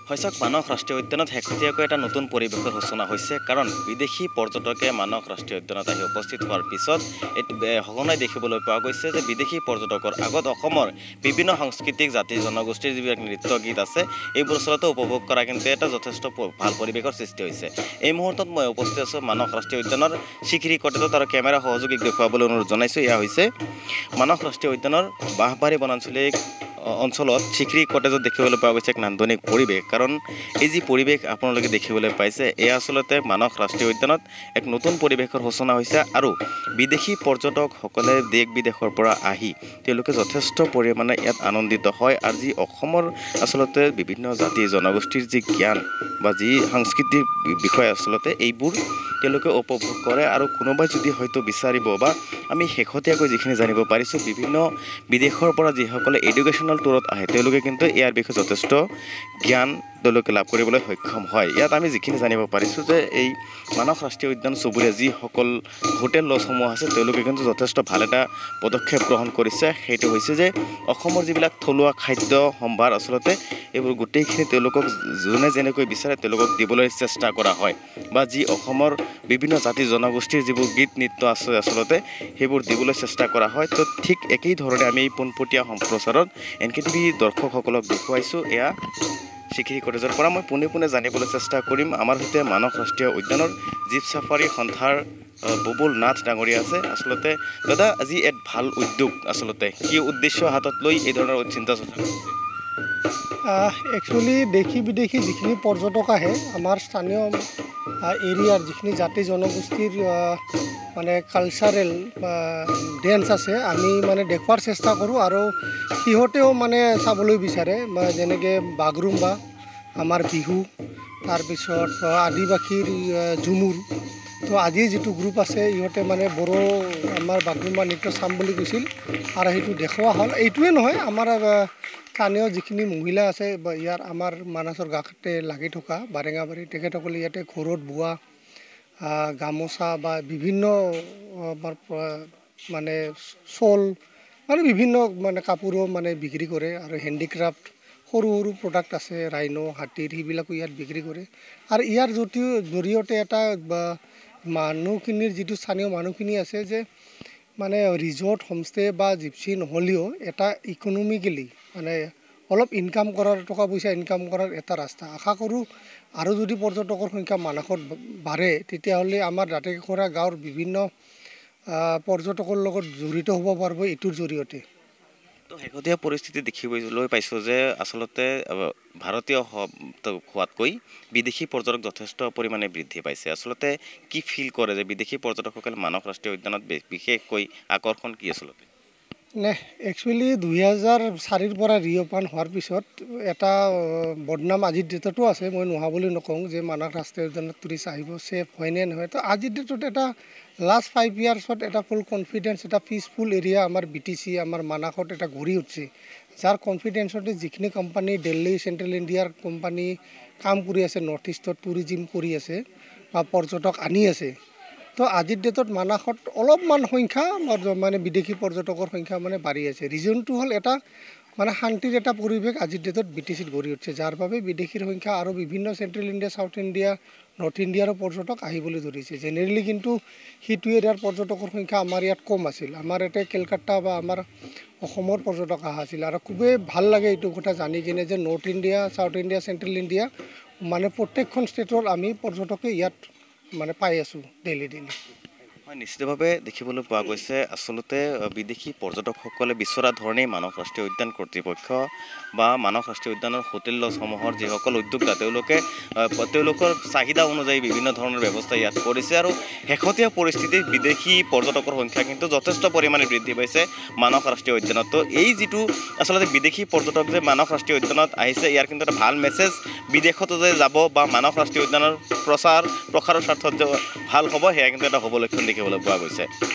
শৈশৱ মানস ৰাষ্ট্ৰীয় উদ্যানত শেহতীয়াকৈ এটা নতুন পৰিৱেশৰ সূচনা হৈছে কাৰণ বিদেশী পৰ্যটকে মানস ৰাষ্ট্ৰীয় উদ্যানত আহি উপস্থিত হোৱাৰ পিছত সঘনাই দেখিবলৈ পোৱা গৈছে যে বিদেশী পৰ্যটকৰ আগত অসমৰ বিভিন্ন সাংস্কৃতিক জাতি জনগোষ্ঠীৰ যিবিলাক নৃত্য গীত আছে এইবোৰ আচলতে উপভোগ কৰা কিন্তু এটা যথেষ্ট ভাল পৰিৱেশৰ সৃষ্টি হৈছে। এই মুহূৰ্তত মই উপস্থিত আছোঁ মানস ৰাষ্ট্ৰীয় উদ্যানৰ শিখিৰি কটেজত আৰু কেমেৰা সহযোগীক দেখুৱাবলৈ অনুৰোধ জনাইছোঁ। এয়া হৈছে মানস ৰাষ্ট্ৰীয় উদ্যানৰ বাঁহবাৰী বনাঞ্চলিক অঞ্চলত শিখিৰি কটেজত দেখিবলৈ পোৱা গৈছে এক নান্দনিক পৰিৱেশ। কাৰণ এই যি পৰিৱেশ আপোনালোকে দেখিবলৈ পাইছে এয়া আচলতে মানস ৰাষ্ট্ৰীয় উদ্যানত এক নতুন পৰিৱেশৰ সূচনা হৈছে আৰু বিদেশী পৰ্যটকসকলে দেশ বিদেশৰ পৰা আহি তেওঁলোকে যথেষ্ট পৰিমাণে ইয়াত আনন্দিত হয় আৰু যি অসমৰ আচলতে বিভিন্ন জাতি জনগোষ্ঠীৰ যি জ্ঞান বা যি সাংস্কৃতিক বিষয় আচলতে এইবোৰ তেওঁলোকে উপভোগ কৰে আৰু কোনোবাই যদি হয়তো বিচাৰিব বা আমি শেহতীয়াকৈ যিখিনি জানিব পাৰিছোঁ বিভিন্ন বিদেশৰ পৰা যিসকলে এডুকেশ্যনেল টুৰত আহে তেওঁলোকে কিন্তু ইয়াৰ বিষয়ে যথেষ্ট জ্ঞান তেওঁলোকে লাভ কৰিবলৈ সক্ষম হয়। ইয়াত আমি যিখিনি জানিব পাৰিছোঁ যে এই মানস ৰাষ্ট্ৰীয় উদ্যান চুবুৰীয়া যিসকল হোটেল লজসমূহ আছে তেওঁলোকে কিন্তু যথেষ্ট ভাল এটা পদক্ষেপ গ্ৰহণ কৰিছে। সেইটো হৈছে যে অসমৰ যিবিলাক থলুৱা খাদ্য সম্ভাৰ আচলতে এইবোৰ গোটেইখিনি তেওঁলোকক যোনে যেনেকৈ বিচাৰে তেওঁলোকক দিবলৈ চেষ্টা কৰা হয় বা যি অসমৰ বিভিন্ন জাতি জনগোষ্ঠীৰ যিবোৰ গীত নৃত্য আছে আচলতে সেইবোৰ দিবলৈ চেষ্টা কৰা হয়। তো ঠিক একেই ধৰণে আমি এই পোনপটীয়া সম্প্ৰচাৰত NKTV দৰ্শকসকলক দেখুৱাইছোঁ। এয়া শিখিৰি কটেজৰ পৰা মই পোনে জানিবলৈ চেষ্টা কৰিম। আমাৰ সৈতে মানস ৰাষ্ট্ৰীয় উদ্যানৰ জীপ চাফাৰী সন্থাৰ বুবুল নাথ ডাঙৰীয়া আছে। আচলতে দাদা আজি এক ভাল উদ্যোগ আচলতে কি উদ্দেশ্য হাতত লৈ এই ধৰণৰ চিন্তা চৰ্চা কৰিছে? একচুৱেলি দেশী বিদেশী যিখিনি পৰ্যটক আহে আমাৰ স্থানীয় এৰিয়াৰ যিখিনি জাতি জনগোষ্ঠীৰ মানে কালচাৰেল ডেন্স আছে আমি মানে দেখুৱাৰ চেষ্টা কৰোঁ আৰু সিহঁতেও মানে চাবলৈ বিচাৰে যেনেকৈ বাগৰুম্বা আমাৰ বিহু তাৰপিছত আদিবাসীৰ ঝুমুৰ। তো আজি যিটো গ্ৰুপ আছে ইহঁতে মানে বড়ো আমাৰ বাগৰুম্বা নৃত্য চাম বুলি কৈছিল আৰু সেইটো দেখুওৱা হ'ল। এইটোৱে নহয় আমাৰ স্থানীয় যিখিনি মহিলা আছে বা ইয়াৰ আমাৰ মানসৰ কাষতে লাগি থকা বাৰেঙাবাৰী তেখেতসকলে ইয়াতে ঘৰত বোৱা গামোচা বা বিভিন্ন মানে শ্বল মানে বিভিন্ন মানে কাপোৰো মানে বিক্ৰী কৰে আৰু হেণ্ডিক্ৰাফ্ট সৰু সৰু প্ৰডাক্ট আছে ৰাইনো হাতীৰ সেইবিলাকো ইয়াত বিক্ৰী কৰে। আৰু ইয়াৰ জৰিয়তে এটা মানুহখিনিৰ যিটো স্থানীয় মানুহখিনি আছে যে মানে ৰিজৰ্ট হোমষ্টে বা জিপচি নহ'লেও এটা ইকনমিকেলি মানে অলপ ইনকাম কৰাৰ টকা পইচা ইনকাম কৰাৰ এটা ৰাস্তা। আশা কৰোঁ আৰু যদি পৰ্যটকৰ সংখ্যা মানসত বাঢ়ে তেতিয়াহ'লে আমাৰ দাঁতিকাষৰীয়া গাঁৱৰ বিভিন্ন পৰ্যটকৰ লগত জড়িত হ'ব পাৰিব এইটোৰ জৰিয়তে। তো শেহতীয়া পৰিস্থিতি দেখিবলৈ পাইছোঁ যে আচলতে ভাৰতীয় হোৱাতকৈ বিদেশী পৰ্যটক যথেষ্ট পৰিমাণে বৃদ্ধি পাইছে। আচলতে কি ফিল কৰে যে বিদেশী পৰ্যটকসকলে মানস ৰাষ্ট্ৰীয় উদ্যানত বিশেষকৈ আকৰ্ষণ কি আচলতে? একচুৱেলি 2004 পৰা ৰিঅ'পেন হোৱাৰ পিছত এটা বদনাম আজিৰ ডেটতো আছে, মই নোহোৱা বুলি নকওঁ যে মানস ৰাষ্ট্ৰীয় উদ্যানত টুৰিষ্ট আহিব ছেফ হয়নে নহয়। তো আজিৰ ডেটত এটা লাষ্ট 5 ইয়াৰ্ছত এটা ফুল কনফিডেঞ্চ এটা পিচফুল এৰিয়া আমাৰ BTC আমাৰ মানসত এটা গঢ়ি উঠিছে, যাৰ কনফিডেঞ্চতে যিখিনি কোম্পানী দিল্লী চেণ্ট্ৰেল ইণ্ডিয়াৰ কোম্পানী কাম কৰি আছে নৰ্থ ইষ্টত টুৰিজিম কৰি আছে বা পৰ্যটক আনি আছে। তো আজিৰ ডেটত মানসত অলপমান সংখ্যা মানে বিদেশী পৰ্যটকৰ সংখ্যা মানে বাঢ়ি আছে। ৰিজনটো হ'ল এটা মানে শান্তিৰ এটা পৰিৱেশ আজিৰ ডেটত BTCত গঢ়ি উঠিছে, যাৰ বাবে বিদেশীৰ সংখ্যা আৰু বিভিন্ন central India south India north ইণ্ডিয়াৰো পৰ্যটক আহিবলৈ ধৰিছে। জেনেৰেলি কিন্তু সেইটো এৰিয়াৰ পৰ্যটকৰ সংখ্যা আমাৰ ইয়াত কম আছিল। আমাৰ ইয়াতে কেলকাতা বা আমাৰ অসমৰ পৰ্যটক অহা আছিল আৰু খুবেই ভাল লাগে এইটো কথা জানি কিনে যে north India south India central India মানে প্ৰত্যেকখন ষ্টেটৰ আমি পৰ্যটকে ইয়াত মানে পাই আছোঁ ডেইলি। হয়, নিশ্চিতভাৱে দেখিবলৈ পোৱা গৈছে আচলতে বিদেশী পৰ্যটকসকলে বিচৰা ধৰণেই মানস ৰাষ্ট্ৰীয় উদ্যান কৰ্তৃপক্ষ বা মানস ৰাষ্ট্ৰীয় উদ্যানৰ হোটেল লজসমূহৰ যিসকল উদ্যোক্তা তেওঁলোকৰ চাহিদা অনুযায়ী বিভিন্ন ধৰণৰ ব্যৱস্থা ইয়াত কৰিছে আৰু শেহতীয়া পৰিস্থিতিত বিদেশী পৰ্যটকৰ সংখ্যা কিন্তু যথেষ্ট পৰিমাণে বৃদ্ধি পাইছে মানস ৰাষ্ট্ৰীয় উদ্যানত। তো এই যিটো আচলতে বিদেশী পৰ্যটক যে মানস ৰাষ্ট্ৰীয় উদ্যানত আহিছে ইয়াৰ কিন্তু এটা ভাল মেছেজ বিদেশতো যে যাব বা মানস ৰাষ্ট্ৰীয় উদ্যানৰ প্ৰসাৰৰ স্বাৰ্থত যে ভাল হ'ব সেয়া কিন্তু এটা হ'ব লক্ষণ দেখিবলৈ পোৱা গৈছে।